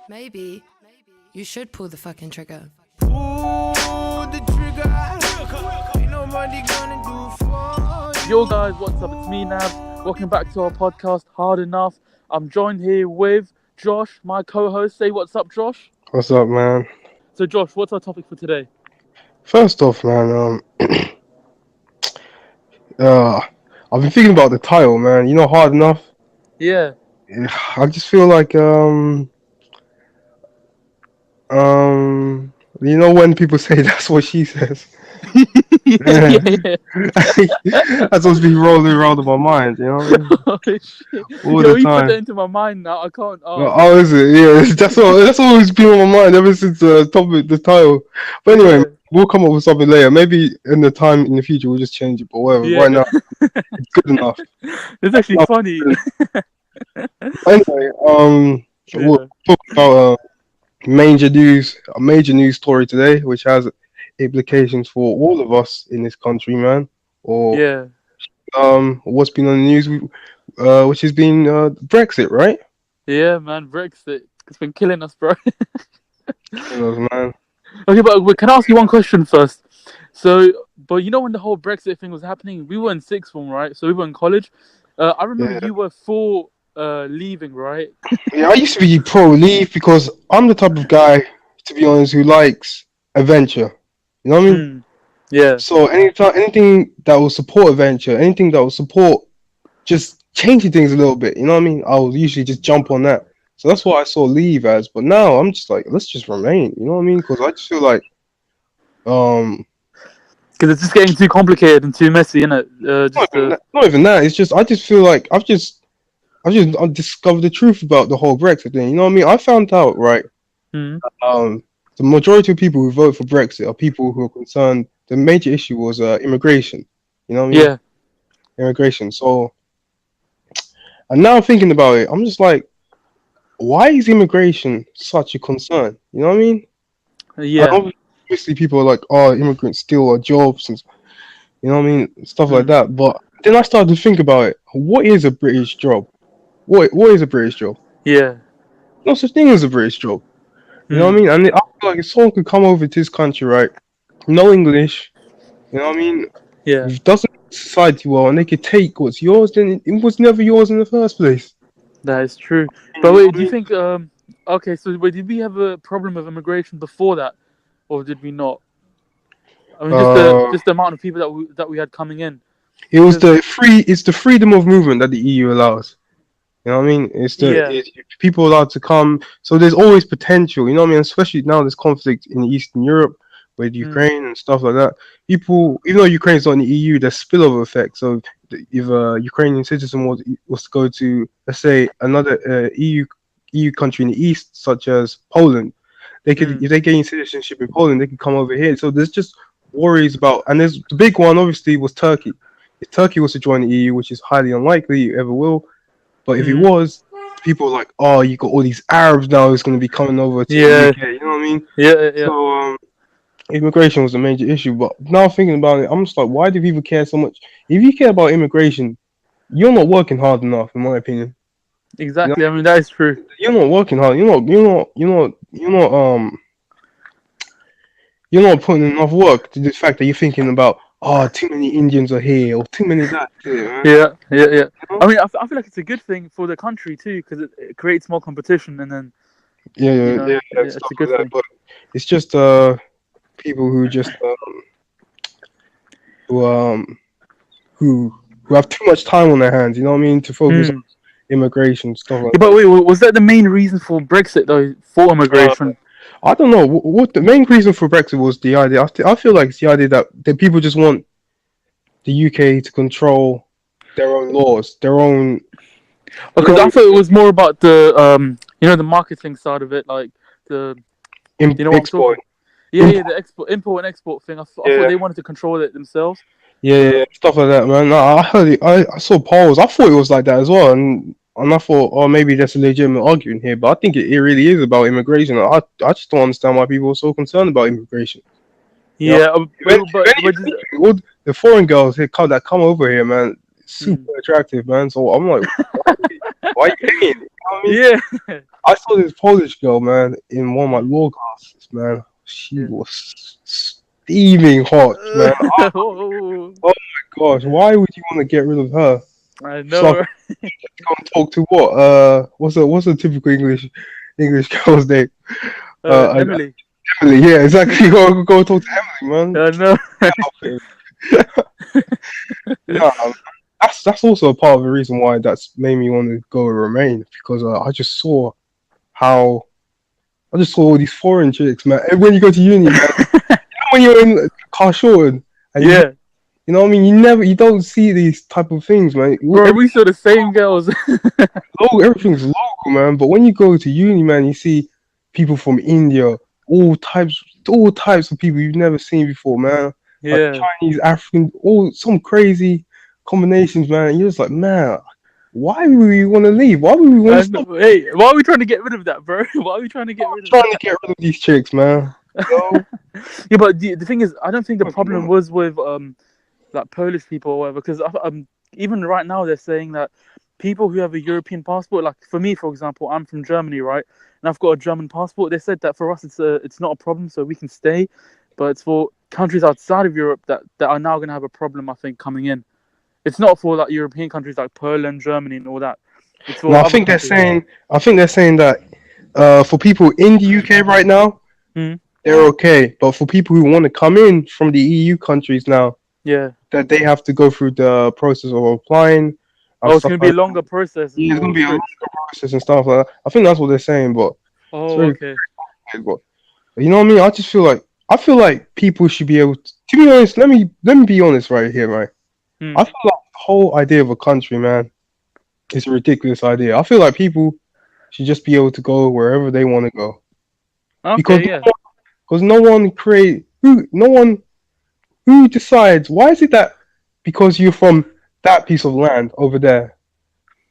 Maybe you should pull the fucking trigger. Pull the trigger. Ain't nobody gonna do for Yo guys, what's up? It's me, Nav. Welcome back to our podcast, Hard Enough. I'm joined here with Josh, my co-host. Say what's up, Josh. What's up, man? So Josh, what's our topic for today? First off, man, I've been thinking about the title, man. You know, Hard Enough. Yeah. I just feel like, you know, when people say that's what she says, yeah. that's what's been rolling around in my mind. You know what I mean? Oh, shit. All Yo, the you put time. that into my mind now. I can't. Oh, is it? Yeah, that's always been on my mind ever since the title. But anyway, Yeah. we'll come up with something later. Maybe in the future we'll just change it. But whatever. Yeah. Right now, it's good enough. It's actually funny. Anyway, we'll talk about a major news story today, which has implications for all of us in this country, man. Or Yeah. what's been on the news, which has been Brexit, right? Yeah, man. Brexit. It's been killing us, bro. Man. Okay, but can I ask you one question first? But you know when the whole Brexit thing was happening, we were in sixth form, right? So we were in college. I remember Yeah. you were for leaving, right? Yeah, I used to be pro leave because I'm the type of guy, to be honest, who likes adventure. You know what I mean? Yeah. So anything that will support adventure, anything that will support just changing things a little bit, you know what I mean? I'll usually just jump on that. So that's what I saw leave as. But now I'm just like, let's just remain. You know what I mean? Because I just feel like, Because it's just getting too complicated and too messy, isn't it? not even that. It's just I just feel like I've discovered the truth about the whole Brexit thing. You know what I mean? I found out, right? The majority of people who vote for Brexit are people who are concerned. The major issue was immigration. You know what I mean? Yeah. Immigration. So, and now thinking about it, I'm just like, why is immigration such a concern? You know what I mean? Yeah. And obviously, people are like, oh, immigrants steal our jobs, and you know what I mean, stuff like that. But then I started to think about it. What is a British job? What is a British job? Yeah. No such thing as a British job. You know what I mean? And I feel like if someone could come over to this country, right, no English, you know what I mean, Yeah. doesn't know society well, and they could take what's yours, then it was never yours in the first place. That is true. But wait, do you think? Okay, so wait, did we have a problem of immigration before that, or did we not? I mean, just the amount of people that we had coming in. It was it's the freedom of movement that the EU allows. You know what I mean? It's people allowed to come. So there's always potential. You know what I mean? Especially now there's conflict in Eastern Europe with Ukraine and stuff like that. People, even though Ukraine's not in the EU, there's spillover effect. So if a Ukrainian citizen was to go to, let's say, another EU country in the East, such as Poland, they could, if they gain citizenship in Poland, they could come over here. So there's just worries about, and there's the big one obviously was Turkey. If Turkey was to join the EU, which is highly unlikely it ever will, but if it was, people are like, oh, you got all these Arabs now who's going to be coming over to the UK. You know what I mean? Yeah. So immigration was a major issue. But now thinking about it, I'm just like, why do people care so much? If you care about immigration, you're not working hard enough, in my opinion. Exactly. You know? I mean, that is true. You're not working hard. You're not putting enough work to the fact that you're thinking about, oh, too many Indians are here or too many that here, man. Yeah. I mean, I feel like it's a good thing for the country too, because it creates more competition, and then it's a good thing. But it's just people who just who have too much time on their hands. You know what I mean? To focus on immigration stuff like that. But wait, was that the main reason for Brexit though? For immigration? I don't know what the main reason for Brexit was. The idea. I feel like it's the idea that people just want the UK to control their own laws, their own. Because I thought it was more about the the marketing side of it, like the export. The import and export thing. I thought they wanted to control it themselves. Yeah, stuff like that, man. No, I heard it. I saw polls. I thought it was like that as well, and I thought, oh, maybe that's a legitimate argument here. But I think it really is about immigration. I just don't understand why people are so concerned about immigration. Yeah, the foreign girls that come over here, man, super attractive, man. So I'm like, why are you paying? You know what I mean? Yeah. I saw this Polish girl, man, in one of my law classes, man. She was steaming hot, man. Oh, Oh my gosh, why would you want to get rid of her? I So I know. can go and talk to what? What's a typical English girl's name? Emily. Emily. Yeah, exactly. Go talk to Emily, man. I know. Yeah, that's also a part of the reason why that's made me want to go and remain, because I just saw all these foreign chicks, man. And when you go to uni, man, when you're in Carshorten, and Yeah. you know what I mean, you don't see these type of things, man. Bro, we saw the same girls. Everything's local, man. But when you go to uni, man, you see people from India, all types of people you've never seen before, man. Yeah. Like Chinese, African, all some crazy combinations, man. And you're just like, man, why would we want to leave? Why would we want to stop? Hey, why are we trying to get rid of that, bro? Why are we trying to get rid of Trying to get rid of these chicks, man. So, Yeah, but the thing is, I don't think the problem was with like Polish people or whatever, because even right now they're saying that people who have a European passport, like for me, for example, I'm from Germany, right, and I've got a German passport. They said that for us it's not a problem, so we can stay, but it's for countries outside of Europe that are now going to have a problem, I think, coming in. It's not for like European countries like Poland, Germany, and all that. It's for no, other countries. I think they're saying that for people in the UK right now, they're okay, but for people who want to come in from the EU countries now, Yeah. that they have to go through the process of applying. Oh, it's going to be a longer process. Yeah, it's going to be a longer process and stuff like that. I think that's what they're saying, but Oh, okay. but you know what I mean? I feel like people should be able to be honest. Let me be honest right here, right? I feel like the whole idea of a country, man, is a ridiculous idea. I feel like people should just be able to go wherever they want to go. Okay, Because no one who decides. Why is it that because you're from that piece of land over there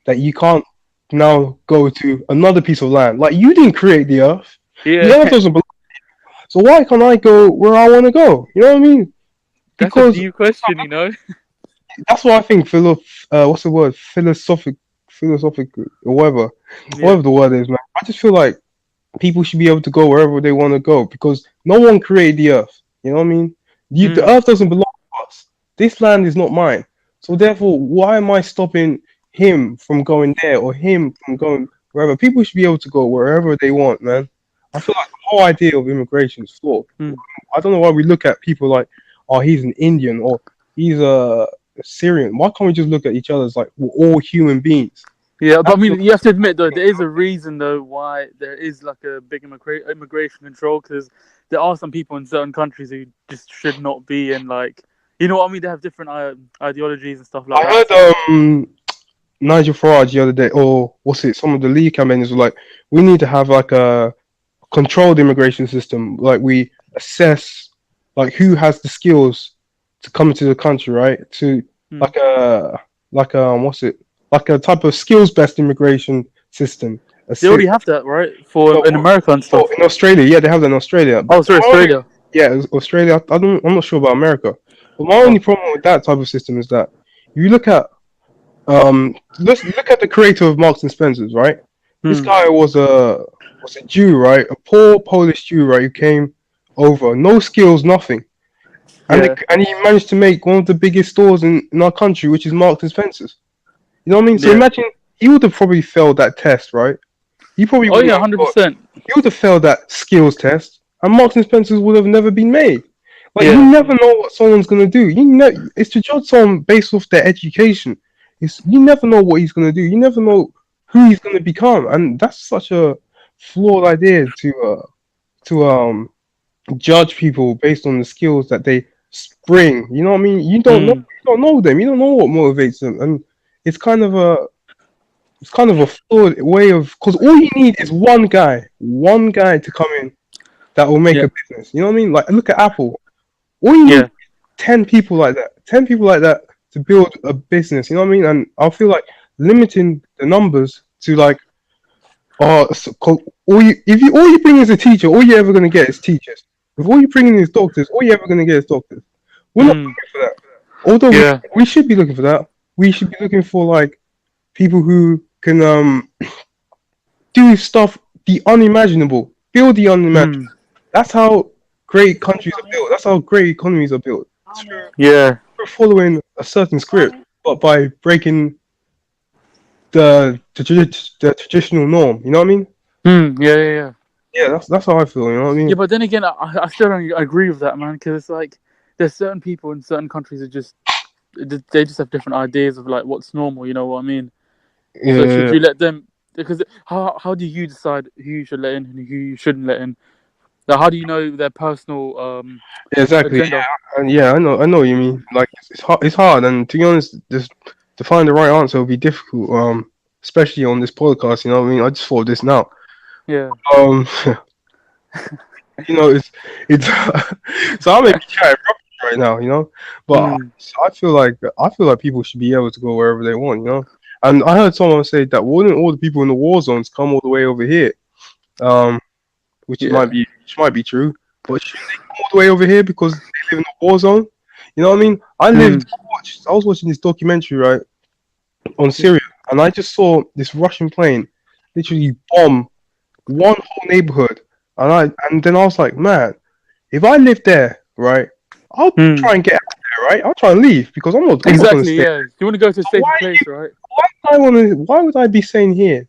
that you can't now go to another piece of land? Like, you didn't create the earth. Yeah. The earth doesn't belong. So why can't I go where I want to go? You know what I mean? That's a deep question, you know. That's why I think what's the word? Philosophic, or whatever the word is, man. I just feel like people should be able to go wherever they want to go, because no one created the earth. You know what I mean? The earth doesn't belong to us. This land is not mine. So therefore, why am I stopping him from going there or him from going wherever? People should be able to go wherever they want, man. I feel like the whole idea of immigration is flawed. I don't know why we look at people like, oh, he's an Indian or he's a Syrian. Why can't we just look at each other as like we're all human beings? Yeah, but I mean, you have to admit though, there is a reason though why there is like a big immigration control, because there are some people in certain countries who just should not be in, like, you know what I mean? They have different ideologies and stuff like that. I heard Nigel Farage the other day, or what's it? Some of the League campaigners were like, we need to have like a controlled immigration system. Like, we assess like who has the skills to come into the country, right? To like a what's it? Like a type of skills-based immigration system. They already have that, right? In America and stuff. In Australia, yeah, they have that in Australia. Oh, sorry, Australia. Yeah, Australia. I'm not sure about America. But my only problem with that type of system is that you look at let's look at the creator of Marks and Spencers, right? This guy was a Jew, right? A poor Polish Jew, right? Who came over, no skills, nothing. And he managed to make one of the biggest stores in our country, which is Marks and Spencers. You know what I mean? So imagine he would have probably failed that test, right? He probably 100%. He would have failed that skills test, and Marks and Spencers would have never been made. Like, you never know what someone's gonna do. It's to judge someone based off their education. You never know what he's gonna do. You never know who he's gonna become, and that's such a flawed idea to judge people based on the skills that they spring. You know what I mean? You don't know them. You don't know what motivates them, and it's kind of a flawed way of, because all you need is one guy to come in that will make a business. You know what I mean? Like, look at Apple. All you need is 10 people like that to build a business. You know what I mean? And I feel like limiting the numbers to like, if you bring is a teacher, all you're ever gonna get is teachers. If all you bring in is doctors, all you're ever gonna get is doctors. We're not looking for that. Although we should be looking for that. we should be looking for like people who can do stuff the unimaginable, build the unimaginable. That's how great countries are built. That's how great economies are built. Yeah. We're following a certain script, but by breaking the traditional norm. You know what I mean? Yeah. Yeah, that's how I feel. You know what I mean? Yeah, but then again, I still don't agree with that, man. Because it's like there's certain people in certain countries that they just have different ideas of like what's normal. You know what I mean? So should Yeah, you let them? Because how do you decide who you should let in and who you shouldn't let in? Like, how do you know their personal yeah, exactly. agenda? Yeah, and yeah, I know what you mean. Like it's hard, and to be honest, just to find the right answer will be difficult. Especially on this podcast. You know what I mean? I just thought of this now. Yeah. Um, it's so I may be chatting rubbish right now, but I feel like people should be able to go wherever they want, And I heard someone say that wouldn't all the people in the war zones come all the way over here, which Yeah. might be true, but should they come all the way over here because they live in a war zone? You know what I mean? I was watching this documentary right on Syria, and I just saw this Russian plane literally bomb one whole neighborhood, and then I was like, man, if I lived there, right, I'll try and get out of there, right? I'll try and leave because I'm not gonna Exactly. stay. Yeah. You want to go to a safer place, right? Why would I be sitting here,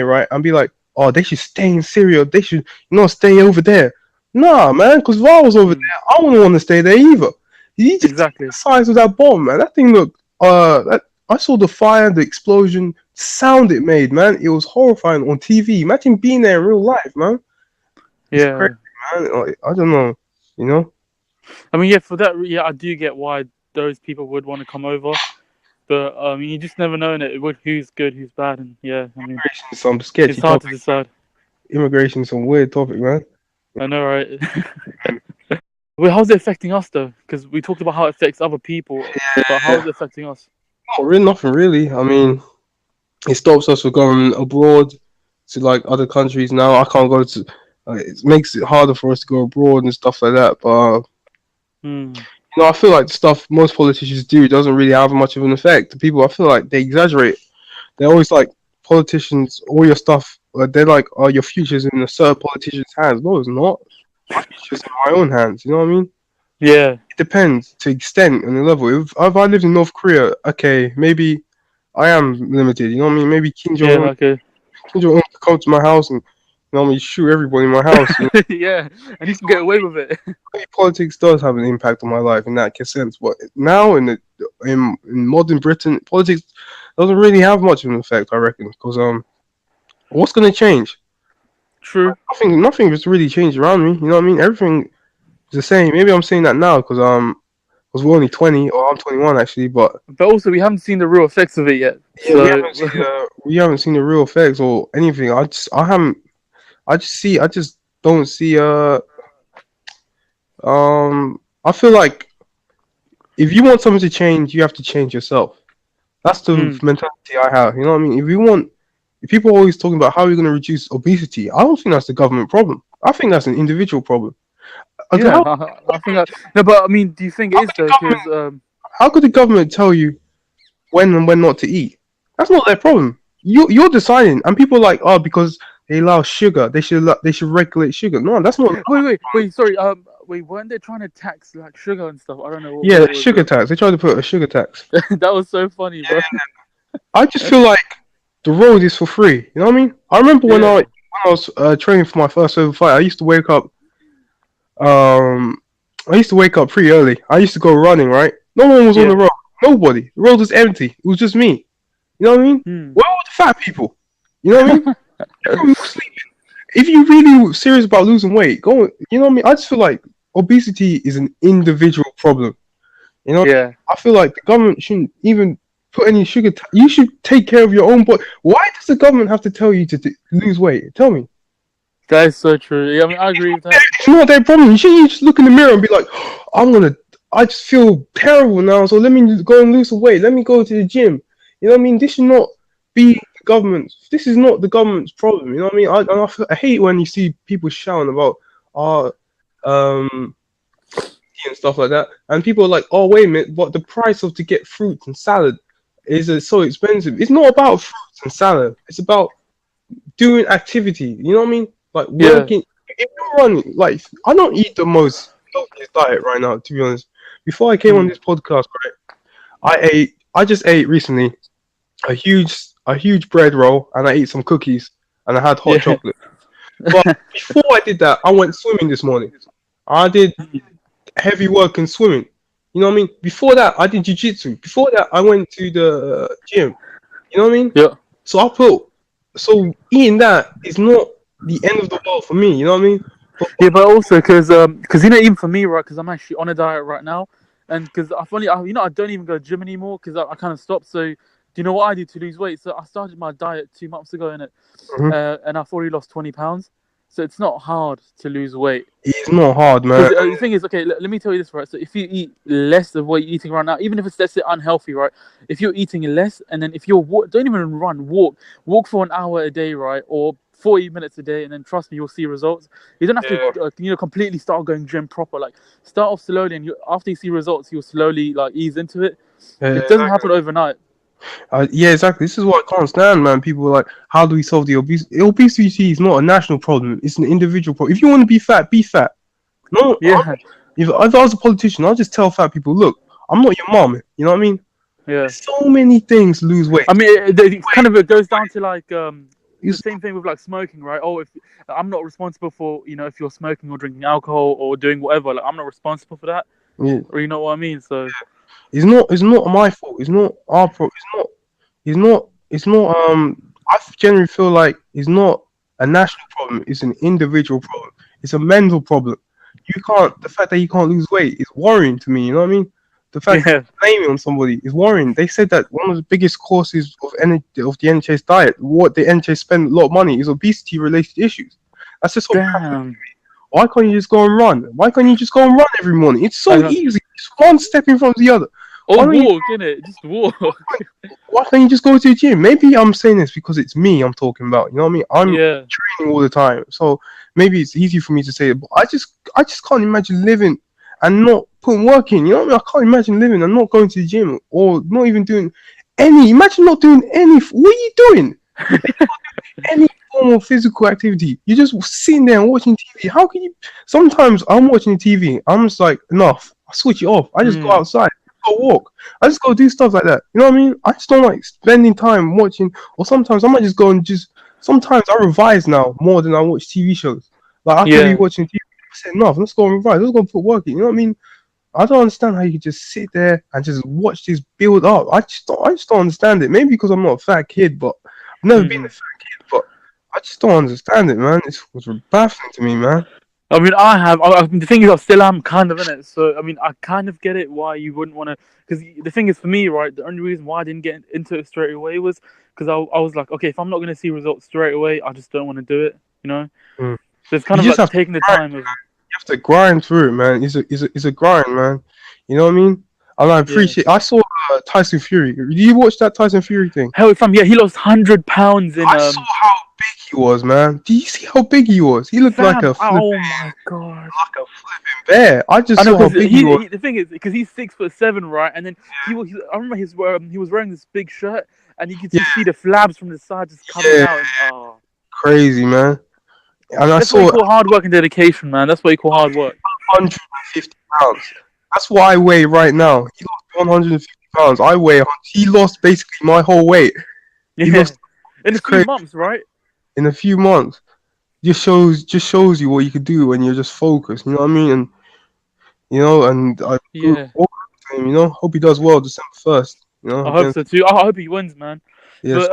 right, and be like, oh, they should stay in Syria. They should not stay over there. Nah, man, because if I was over there, I wouldn't want to stay there either. You just Exactly. the size of that bomb, man. That thing looked. I saw the fire, the explosion, sound it made, man. It was horrifying on TV. Imagine being there in real life, man. It's crazy, man. Like, I don't know, you know. I mean, yeah, for that, yeah, I do get why those people would want to come over, but I mean, you just never know innit, who's good, who's bad, and yeah, I mean, Immigration is some sketchy it's hard to topic. decide. Immigration is some weird topic, man. I know, right? Well, how's it affecting us though? Because we talked about how it affects other people, but how is it affecting us? Nothing really. I mean, it stops us from going abroad to like other countries now. I can't go to. It makes it harder for us to go abroad and stuff like that. But I feel like the stuff most politicians do doesn't really have much of an effect. People, I feel like they exaggerate. They're always like politicians. All your stuff, they're like, oh, your future's in a certain politician's hands. No, it's not. My future's in my own hands. You know what I mean? Yeah. It depends to extent and the level. If I lived in North Korea, okay, maybe I am limited. You know what I mean? Maybe Kim Jong Un could come to my house and shoot everybody in my house. Yeah, and you can get away with it. Politics does have an impact on my life in that sense, but now in modern Britain, politics doesn't really have much of an effect, I reckon. Because what's going to change? True. Nothing has really changed around me. You know what I mean? Everything is the same. Maybe I'm saying that now because we're only 20, or I'm 21 actually, but also we haven't seen the real effects of it yet. Yeah, so... we haven't seen the real effects or anything. I just don't see I feel like if you want something to change, you have to change yourself. That's the mentality I have. You know what I mean? If people are always talking about how we're going to reduce obesity, I don't think that's the government problem. I think that's an individual problem. Yeah, I think that. No, but I mean, do you think it is though? Because how could the government tell you when and when not to eat? That's not their problem. You're deciding, and people are like, oh, because they allow sugar, they should regulate sugar. No, that's not. Wait, sorry. Weren't they trying to tax like sugar and stuff? I don't know. Yeah, sugar tax. They tried to put a sugar tax. That was so funny, bro. I just feel like the road is for free. You know what I mean? I remember when I was training for my first ever fight. I used to wake up. I used to wake up pretty early. I used to go running. Right? No one was on the road. Nobody. The road was empty. It was just me. You know what I mean? Where were the fat people? You know what I mean? Everyone was sleeping. If you really serious about losing weight, go. You know what I mean? I just feel like obesity is an individual problem. You know? Yeah. I feel like the government shouldn't even put any sugar. You should take care of your own body. Why does the government have to tell you to lose weight? Tell me. That is so true. Yeah, I mean, I agree with that. It's not their problem. You shouldn't just look in the mirror and be like, I just feel terrible now, so let me go and lose some weight. Let me go to the gym. You know what I mean? This should not be the government's. This is not the government's problem. You know what I mean? I hate when you see people shouting about and stuff like that, and people are like, oh wait a minute, but the price of to get fruits and salad is so expensive. It's not about fruits and salad. It's about doing activity. You know what I mean? Like Yeah. working. If you run, like I don't eat the most healthiest diet right now, to be honest. Before I came on this podcast, right, I just ate recently a huge bread roll, and I ate some cookies, and I had hot chocolate. But before I did that, I went swimming this morning. I did heavy work in swimming. You know what I mean? Before that, I did jiu-jitsu. Before that, I went to the gym. You know what I mean? Yeah. So eating that is not the end of the world for me. You know what I mean? But also because even for me, right? Because I'm actually on a diet right now, and because I don't even go to gym anymore because I kind of stopped. So do you know what I do to lose weight? So I started my diet 2 months ago, and I've already lost 20 pounds. So it's not hard to lose weight. It's not hard, man. The thing is, okay, let me tell you this, right? So if you eat less of what you're eating right now, even if it's, let's say, unhealthy, right? If you're eating less, and then if you're don't even run, walk for an hour a day, right? Or 40 minutes a day, and then trust me, you'll see results. You don't have to, completely start going gym proper. Like, start off slowly, and after you see results, you'll slowly ease into it. It doesn't happen overnight. Yeah, exactly. This is what I can't stand, man. People are like, how do we solve the obesity? Obesity is not a national problem. It's an individual problem. If you want to be fat, be fat. No, yeah. If I was a politician, I'll just tell fat people, look, I'm not your mom. You know what I mean? Yeah. So many things to lose weight. I mean, it goes down to the same thing with smoking, right? Oh, if I'm not responsible for, if you're smoking or drinking alcohol or doing whatever, I'm not responsible for that. Yeah. Or you know what I mean? So it's not my fault. It's not our problem. It's not I generally feel like it's not a national problem. It's an individual problem. It's a mental problem. The fact that you can't lose weight is worrying to me. You know what I mean? The fact that you blame it on somebody is worrying. They said that one of the biggest causes of the NHS diet, what the NHS spend a lot of money, is obesity-related issues. That's just damn. Why can't you just go and run? Why can't you just go and run every morning? It's so easy. It's one step in front of the other. Or walk, innit? Just walk. Why can't you just go to the gym? Maybe I'm saying this because it's me I'm talking about. You know what I mean? I'm training all the time, so maybe it's easy for me to say it. But I just can't imagine living and not putting work in. You know what I mean? I can't imagine living and not going to the gym or not even doing any. Imagine not doing any. What are you doing? Any form of physical activity. You're just sitting there and watching TV. How can you? Sometimes I'm watching TV. I'm just like, enough. I switch it off. I just go outside. Go walk. I just go do stuff like that. You know what I mean? I just don't like spending time watching. Or sometimes I might just go and sometimes I revise now more than I watch TV shows. Like I could be watching TV. I said, enough. Let's go and revise. Let's go and put work in. You know what I mean? I don't understand how you can just sit there and just watch this build up. I just don't understand it. Maybe because I'm not a fat kid, but I've never been a fat kid. But I just don't understand it, man. It's baffling to me, man. I mean, the thing is, I still am kind of in it. So, I mean, I kind of get it why you wouldn't want to. Because the thing is, for me, right, the only reason why I didn't get into it straight away was because I was like, okay, if I'm not going to see results straight away, I just don't want to do it, you know? So it's kind of like taking the time. You have to grind through it, man. It's a grind, man. You know what I mean? And I appreciate. I saw Tyson Fury. Did you watch that Tyson Fury thing? Hell, he lost 100 pounds in. I saw how big he was, man. Do you see how big he was? He looked like a flipping. Oh my god! Like a flipping bear. I just saw how big he was. The thing is, because he's 6'7", right? And then I remember he was wearing this big shirt, and you could just see the flabs from the side just coming out. And, crazy, man. And that's what you call hard work and dedication, man. That's what you call hard work. 150 pounds. That's what I weigh right now. He lost 150 pounds. He lost basically my whole weight. He lost in a few months, right? In a few months. Just shows you what you could do when you're just focused. You know what I mean? And hope he does well December 1st. I hope so too. I hope he wins, man. Yes,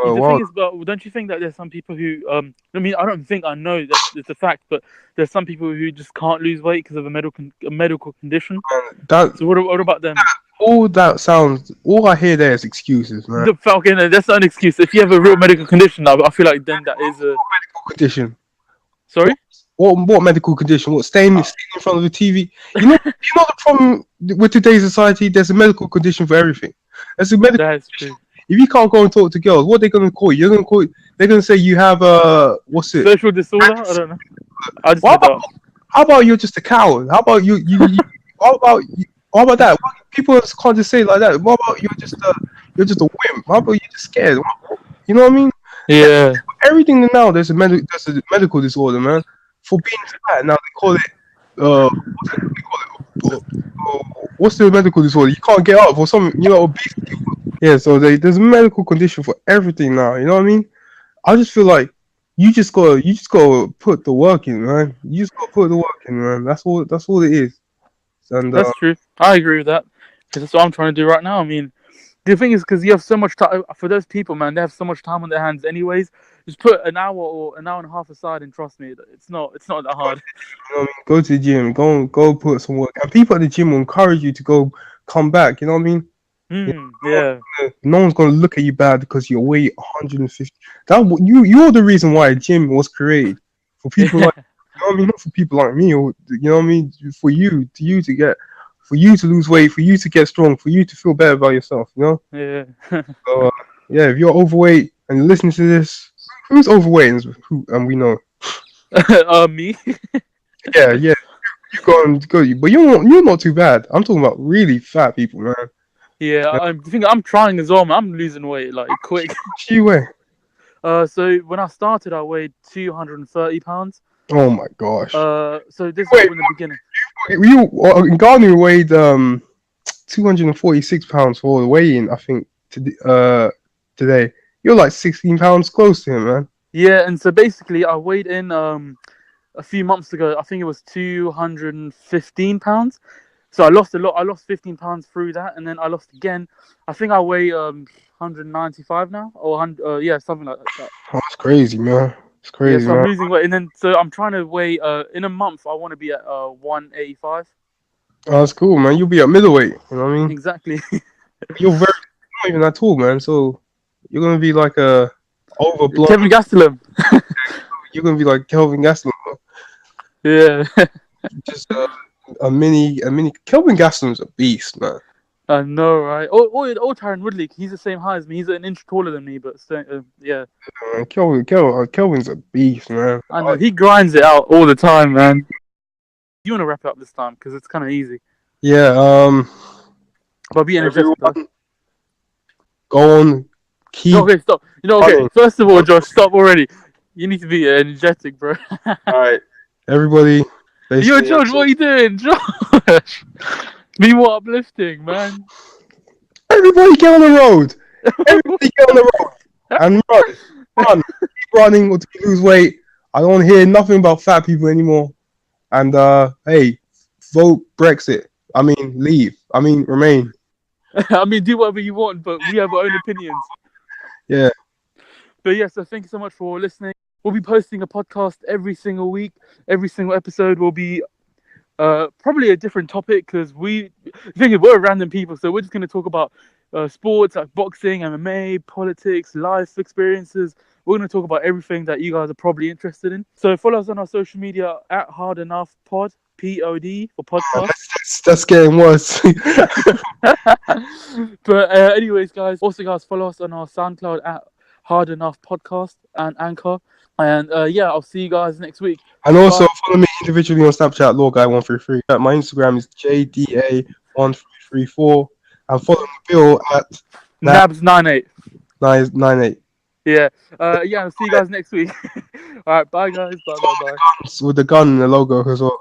the thing is, don't you think that there's some people who, I mean, I don't think I know that it's a fact, but there's some people who just can't lose weight because of a medical condition. So what about them? All I hear there is excuses, man. Okay, that's not an excuse. If you have a real medical condition, I feel like then that is a medical condition. Sorry? What medical condition? What, staying in front of the TV? You know the problem with today's society. There's a medical condition for everything. There's a medical. That's true. If you can't go and talk to girls, what are they going to call you? They're going to say you have what's it? Social disorder? I don't know. How about you're just a coward? How about you? How about How about that? People can't just say it like that. What about you're just a wimp? How about you're just scared? You know what I mean? Yeah. Everything now there's a medical disorder, man. For being fat now they call it what's the medical disorder? You can't get up or something. Obesity. Yeah. So there's a medical condition for everything now. You know what I mean? I just feel like you just gotta put the work in, man. You just gotta put the work in, man. That's all. That's all it is. And That's true. I agree with that. Because that's what I'm trying to do right now. I mean, the thing is, because you have so much time for those people, man. They have so much time on their hands, anyways. Just put an hour or an hour and a half aside, and trust me, it's not that hard. you know what I mean? Go to the gym. Go put some work. And people at the gym will encourage you to come back. You know what I mean? Yeah. No one's gonna look at you bad because you weigh 150. You're the reason why a gym was created for people like you know what I mean, not for people like me, or you know what I mean, for you to lose weight, for you to get strong, for you to feel better about yourself. You know? Yeah. So yeah, if you're overweight and you're listening to this, who's overweight? And we know. Me. Yeah. You go, but you're not too bad. I'm talking about really fat people, man. Yeah, I'm trying as well, man. I'm losing weight like quick. How much do you weigh? So when I started, I weighed 230 pounds. Oh my gosh. So this was in the beginning. In Ghana you weighed 246 pounds for the weigh-in. I think today you're like 16 pounds close to him, man. Yeah, and so basically I weighed in a few months ago. I think it was 215 pounds. So I lost a lot. I lost 15 pounds through that, and then I lost again. I think I weigh 195 now, or something like that. Oh, that's crazy, man. It's crazy. Yeah, so man. I'm losing weight, and then so I'm trying to weigh. In a month, I want to be at 185. Oh, that's cool, man. You'll be at middleweight. You know what I mean? Exactly. You're not even that tall, man. So you're gonna be like a overblown. Kevin Gastelum. You're gonna be like Kelvin Gastelum. Yeah. Just a mini. Kelvin Gastelum's a beast, man. I know, right? Or Tyron Woodley. He's the same height as me. He's an inch taller than me, but yeah. Man, Kelvin's a beast, man. I know. He grinds it out all the time, man. You want to wrap it up this time because it's kind of easy. Yeah. But be energetic. Go on. Keep. Okay, stop. Okay. First of all, Josh, stop already. You need to be energetic, bro. All right, everybody. Yo, Josh, what are you doing, Josh? Be more uplifting, man. Everybody get on the road. Everybody get on the road and run. Keep running until you lose weight. I don't want to hear nothing about fat people anymore. And hey, vote Brexit. I mean, leave. I mean, remain. I mean, do whatever you want, but we have our own opinions. Yeah. But yeah, so thank you so much for listening. We'll be posting a podcast every single week. Every single episode will be probably a different topic because we're random people, so we're just going to talk about sports like boxing, MMA, politics, life experiences. We're going to talk about everything that you guys are probably interested in. So follow us on our social media at Hard Enough Pod, POD for podcast. That's getting worse. But anyways, guys, follow us on our SoundCloud at Hard Enough Podcast and Anchor. And I'll see you guys next week. And also follow me individually on Snapchat, LawGuy133. My Instagram is JDA1334. And follow Bill at Nabs98. 998. Yeah. I'll see you guys next week. All right, bye guys. Bye. With the gun and the logo as well.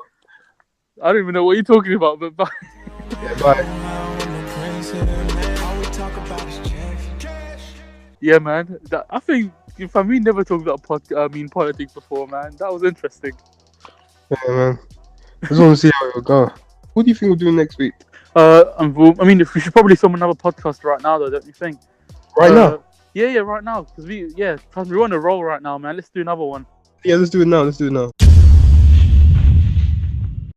I don't even know what you're talking about, but bye. Yeah, bye. Yeah, man. I think we never talked about politics before, man. That was interesting. Yeah, man. I just want to see how it will go. What do you think we'll do next week? I mean, we should probably film another podcast right now, though, don't you think? Right now? Yeah, right now. Because we're on a roll right now, man. Let's do another one. Yeah, let's do it now.